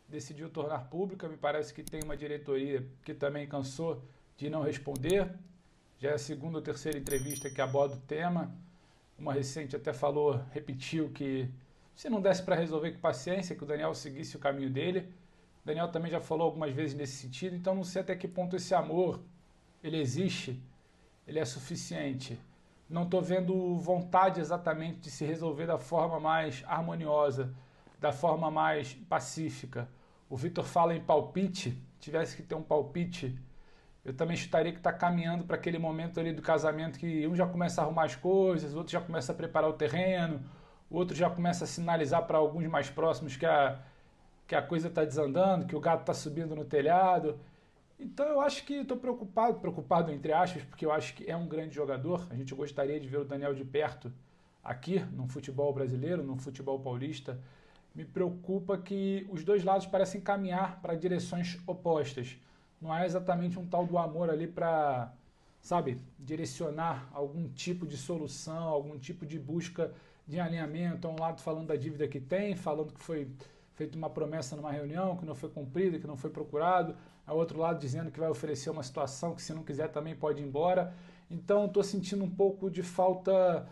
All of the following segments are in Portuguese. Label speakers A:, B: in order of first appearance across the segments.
A: decidiu tornar pública. Me parece que tem uma diretoria que também cansou de não responder. Já é a segunda ou terceira entrevista que aborda o tema. Uma recente até falou, repetiu que se não desse para resolver com paciência, que o Daniel seguisse o caminho dele. O Daniel também já falou algumas vezes nesse sentido, então não sei até que ponto esse amor, ele existe, ele é suficiente. Não estou vendo vontade exatamente de se resolver da forma mais harmoniosa, da forma mais pacífica. O Vitor fala em palpite, tivesse que ter um palpite, eu também chutaria que está caminhando para aquele momento ali do casamento que um já começa a arrumar as coisas, o outro já começa a preparar o terreno, o outro já começa a sinalizar para alguns mais próximos que a coisa está desandando, que o gato está subindo no telhado. Então eu acho que estou preocupado entre aspas, porque eu acho que é um grande jogador. A gente gostaria de ver o Daniel de perto aqui no futebol brasileiro, no futebol paulista. Me preocupa que os dois lados parecem caminhar para direções opostas. Não é exatamente um tal do amor ali para, sabe, direcionar algum tipo de solução, algum tipo de busca de alinhamento. Um lado falando da dívida que tem, falando que foi feita uma promessa numa reunião, que não foi cumprida, que não foi procurado. Ao outro lado dizendo que vai oferecer uma situação que se não quiser também pode ir embora. Então estou sentindo um pouco de falta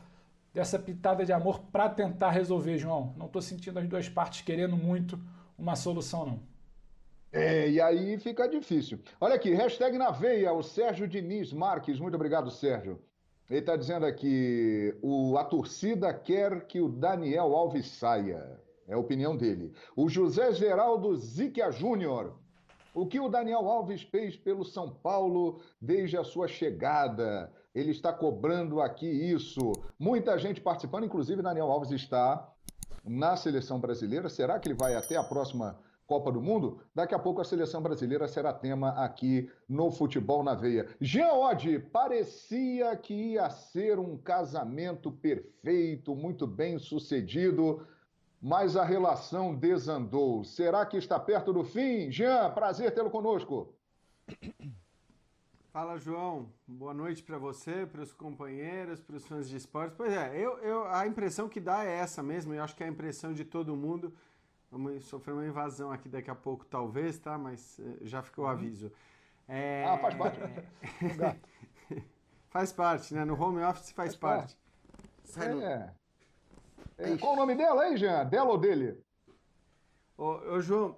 A: dessa pitada de amor para tentar resolver, João. Não estou sentindo as duas partes querendo muito uma solução, não.
B: E aí fica difícil. Olha aqui, hashtag na veia, o Sérgio Diniz Marques. Muito obrigado, Sérgio. Ele está dizendo aqui: a torcida quer que o Daniel Alves saia. É a opinião dele. O José Geraldo Ziquia Júnior. O que o Daniel Alves fez pelo São Paulo desde a sua chegada? Ele está cobrando aqui isso. Muita gente participando, inclusive Daniel Alves está na seleção brasileira. Será que ele vai até a próxima Copa do Mundo? Daqui a pouco a seleção brasileira será tema aqui no Futebol na Veia. Jean Oddi, parecia que ia ser um casamento perfeito, muito bem sucedido, mas a relação desandou. Será que está perto do fim? Jean, prazer tê-lo conosco.
C: Fala, João. Boa noite para você, para os companheiros, para os fãs de esportes. Pois é, a impressão que dá é essa mesmo, eu acho que é a impressão de todo mundo. Vamos sofrer uma invasão aqui daqui a pouco, talvez, tá? Mas já ficou o aviso.
B: Faz parte.
C: Faz parte, né? No home office faz parte.
B: Qual o nome dela aí, Jean? Dela ou dele?
C: Ô, João,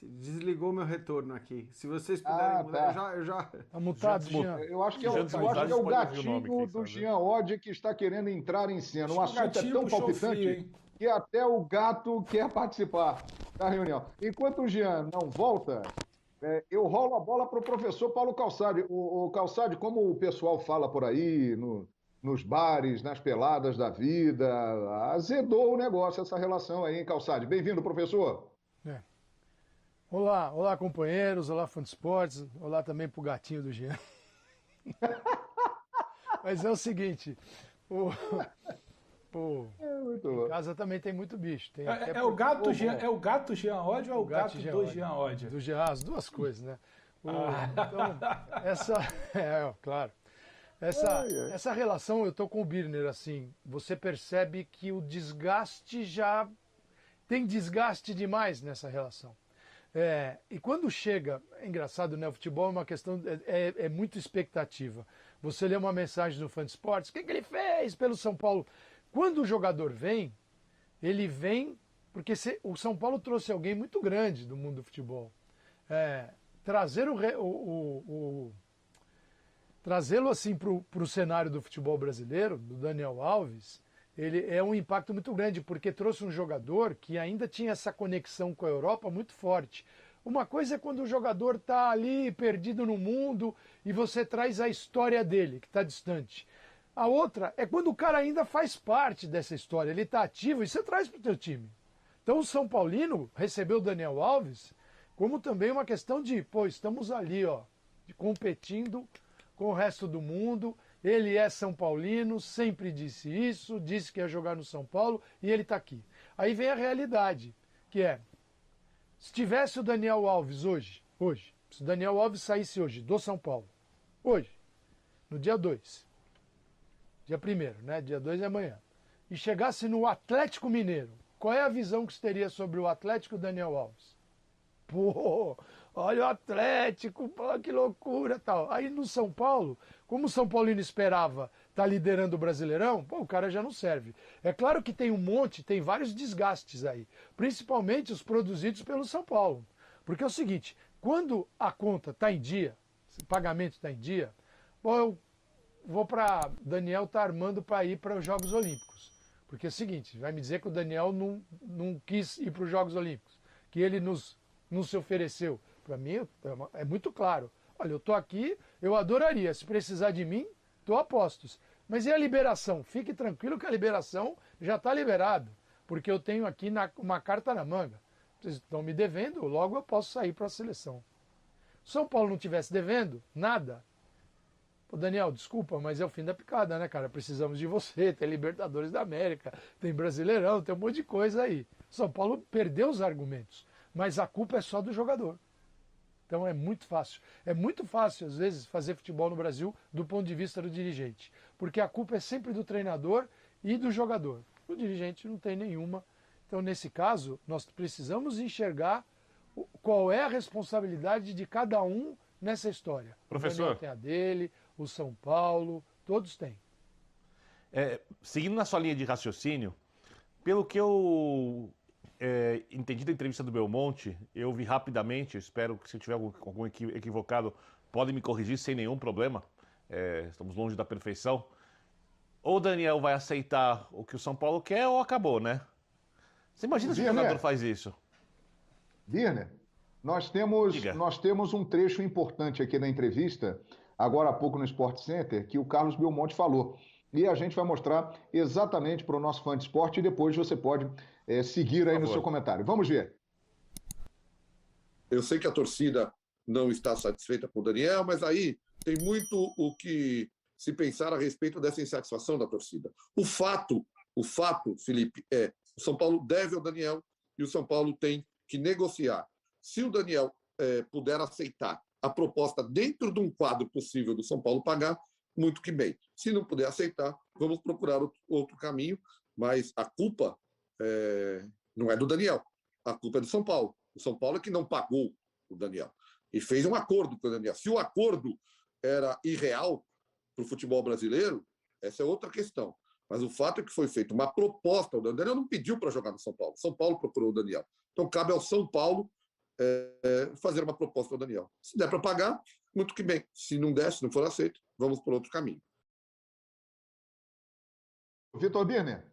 C: desligou meu retorno aqui. Se vocês puderem mudar,
B: tá.
C: eu já...
D: Tá mutado, Jean.
B: Eu acho que é o gatinho do Jean Oddi que está querendo entrar em cena. O assunto é tão palpitante que até o gato quer participar da reunião. Enquanto o Jean não volta, eu rolo a bola para o professor Paulo Calçade. O Calçade, como o pessoal fala por aí, nos bares, nas peladas da vida, azedou o negócio, essa relação aí, hein, Calçade? Bem-vindo, professor.
D: Olá, companheiros, olá, fã de esportes, olá também pro gatinho do Jean. Mas é o seguinte, em casa também tem muito bicho. Tem
A: o gato Jean Oddi ou é o gato do Jean Oddi?
D: Do Jean, as duas coisas, né? Então, claro. Essa relação, eu tô com o Birner, assim, você percebe que o desgaste já... Tem desgaste demais nessa relação. E quando chega, é engraçado, né? O futebol é uma questão, é muito expectativa. Você lê uma mensagem do fã de esportes, o que ele fez pelo São Paulo? Quando o jogador vem, ele vem porque o São Paulo trouxe alguém muito grande do mundo do futebol. Trazê-lo assim para o cenário do futebol brasileiro, do Daniel Alves, ele é um impacto muito grande, porque trouxe um jogador que ainda tinha essa conexão com a Europa muito forte. Uma coisa é quando o jogador está ali perdido no mundo e você traz a história dele, que está distante. A outra é quando o cara ainda faz parte dessa história, ele está ativo e você traz para o teu time. Então o São Paulino recebeu o Daniel Alves como também uma questão de, estamos ali, competindo com o resto do mundo. Ele é São Paulino, sempre disse isso, disse que ia jogar no São Paulo e ele está aqui. Aí vem a realidade, que é, se tivesse o Daniel Alves hoje, se o Daniel Alves saísse hoje do São Paulo, hoje, no dia 2, dia 1º, né? Dia 2 é amanhã, e chegasse no Atlético Mineiro, qual é a visão que você teria sobre o Atlético Daniel Alves? Pô, olha o Atlético, pô, que loucura, tal. Aí no São Paulo, como o São Paulino esperava estar liderando o Brasileirão, pô, o cara já não serve. É claro que tem vários desgastes aí, principalmente os produzidos pelo São Paulo. Porque é o seguinte, quando a conta está em dia, o pagamento está em dia, bom, eu vou para Daniel tá armando para ir para os Jogos Olímpicos. Porque é o seguinte, vai me dizer que o Daniel não quis ir para os Jogos Olímpicos, que ele não se ofereceu. Para mim é muito claro. Olha, eu estou aqui, eu adoraria. Se precisar de mim, estou a postos. Mas e a liberação? Fique tranquilo que a liberação já está liberada. Porque eu tenho aqui uma carta na manga. Vocês estão me devendo, logo eu posso sair para a seleção. Se São Paulo não tivesse devendo, nada. Pô, Daniel, desculpa, mas é o fim da picada, né, cara? Precisamos de você, tem Libertadores da América, tem Brasileirão, tem um monte de coisa aí. São Paulo perdeu os argumentos, mas a culpa é só do jogador. Então é muito fácil. É muito fácil, às vezes, fazer futebol no Brasil do ponto de vista do dirigente. Porque a culpa é sempre do treinador e do jogador. O dirigente não tem nenhuma. Então, nesse caso, nós precisamos enxergar qual é a responsabilidade de cada um nessa história.
E: Professor.
D: O Daniel tem a dele, o São Paulo, todos têm.
E: Seguindo na sua linha de raciocínio, pelo que eu entendi da entrevista do Belmonte, eu vi rapidamente, espero que se eu tiver algum equivocado, podem me corrigir sem nenhum problema, estamos longe da perfeição. Ou o Daniel vai aceitar o que o São Paulo quer ou acabou, né? Você imagina se o jogador faz isso?
B: Birner, nós temos um trecho importante aqui na entrevista, agora há pouco no Sport Center, que o Carlos Belmonte falou. E a gente vai mostrar exatamente para o nosso fã de esporte e depois você pode seguir aí no seu comentário. Vamos ver.
F: Eu sei que a torcida não está satisfeita com o Daniel, mas aí tem muito o que se pensar a respeito dessa insatisfação da torcida. O fato, Felipe, o São Paulo deve ao Daniel e o São Paulo tem que negociar. Se o Daniel puder aceitar a proposta dentro de um quadro possível do São Paulo pagar, muito que bem. Se não puder aceitar, vamos procurar outro caminho, mas a culpa não é do Daniel, a culpa é do São Paulo. O São Paulo é que não pagou o Daniel e fez um acordo com o Daniel. Se o acordo era irreal para o futebol brasileiro, essa é outra questão. Mas o fato é que foi feita uma proposta. O Daniel não pediu para jogar no São Paulo. São Paulo procurou o Daniel. Então cabe ao São Paulo fazer uma proposta ao Daniel. Se der para pagar, muito que bem. Se não der, se não for aceito, vamos por outro caminho.
B: Vitor Birner.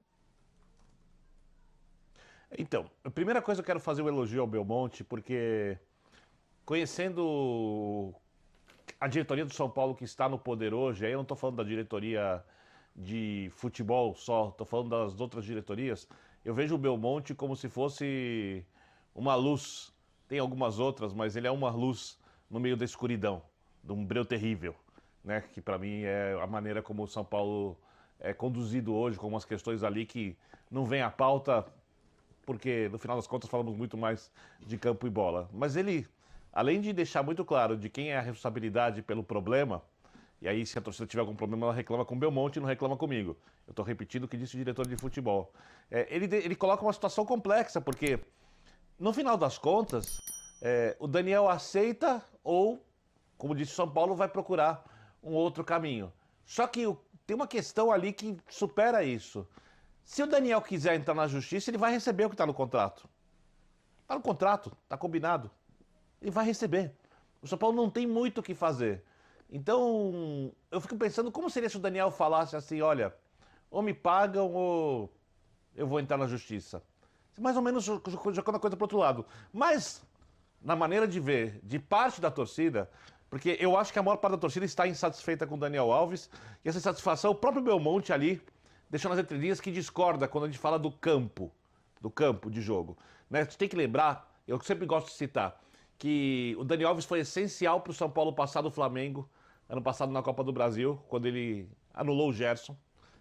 E: Então, a primeira coisa eu quero fazer um elogio ao Belmonte, porque conhecendo a diretoria do São Paulo que está no poder hoje, aí eu não estou falando da diretoria de futebol só, estou falando das outras diretorias, eu vejo o Belmonte como se fosse uma luz. Tem algumas outras, mas ele é uma luz no meio da escuridão, de um breu terrível, né? Que para mim é a maneira como o São Paulo é conduzido hoje, com umas questões ali que não vem à pauta, porque no final das contas falamos muito mais de campo e bola. Mas ele, além de deixar muito claro de quem é a responsabilidade pelo problema, e aí se a torcida tiver algum problema ela reclama com o Belmonte e não reclama comigo. Eu estou repetindo o que disse o diretor de futebol. Ele coloca uma situação complexa, porque no final das contas, o Daniel aceita ou, como disse o São Paulo, vai procurar um outro caminho. Só que tem uma questão ali que supera isso. Se o Daniel quiser entrar na justiça, ele vai receber o que está no contrato. Está no contrato, está combinado. Ele vai receber. O São Paulo não tem muito o que fazer. Então, eu fico pensando como seria se o Daniel falasse assim, olha, ou me pagam ou eu vou entrar na justiça. Mais ou menos jogando a coisa para o outro lado. Mas, na maneira de ver, de parte da torcida, porque eu acho que a maior parte da torcida está insatisfeita com o Daniel Alves, e essa insatisfação, o próprio Belmonte ali, deixou nas entrelinhas que discorda quando a gente fala do campo de jogo. Né? Você tem que lembrar, eu sempre gosto de citar, que o Daniel Alves foi essencial para o São Paulo passar do Flamengo, ano passado na Copa do Brasil, quando ele anulou o Gerson,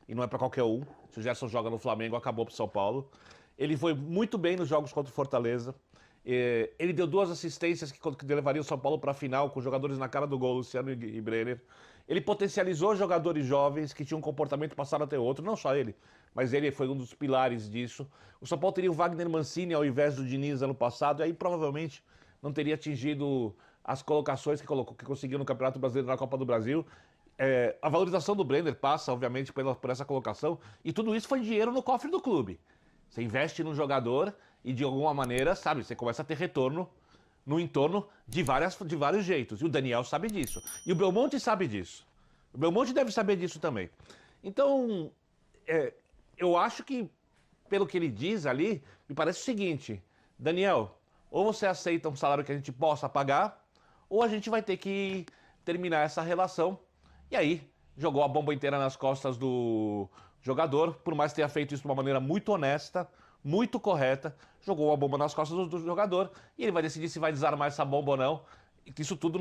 E: e não é para qualquer um. Se o Gerson joga no Flamengo, acabou para o São Paulo. Ele foi muito bem nos jogos contra o Fortaleza. Ele deu 2 assistências que levariam o São Paulo para a final, com jogadores na cara do gol, Luciano e Brenner. Ele potencializou jogadores jovens que tinham um comportamento passado a ter outro, não só ele, mas ele foi um dos pilares disso. O São Paulo teria o Wagner Mancini ao invés do Diniz ano passado, e aí provavelmente não teria atingido as colocações que conseguiu no Campeonato Brasileiro e na Copa do Brasil. A valorização do Brenner passa, obviamente, por essa colocação, e tudo isso foi dinheiro no cofre do clube. Você investe num jogador e, de alguma maneira, sabe, você começa a ter retorno no entorno de vários jeitos. E o Daniel sabe disso. E o Belmonte sabe disso. O Belmonte deve saber disso também. Então, eu acho que, pelo que ele diz ali, me parece o seguinte: Daniel, ou você aceita um salário que a gente possa pagar, ou a gente vai ter que terminar essa relação. E aí, jogou a bomba inteira nas costas do jogador, por mais que tenha feito isso de uma maneira muito honesta, muito correta, jogou a bomba nas costas do jogador, e ele vai decidir se vai desarmar essa bomba ou não. Isso tudo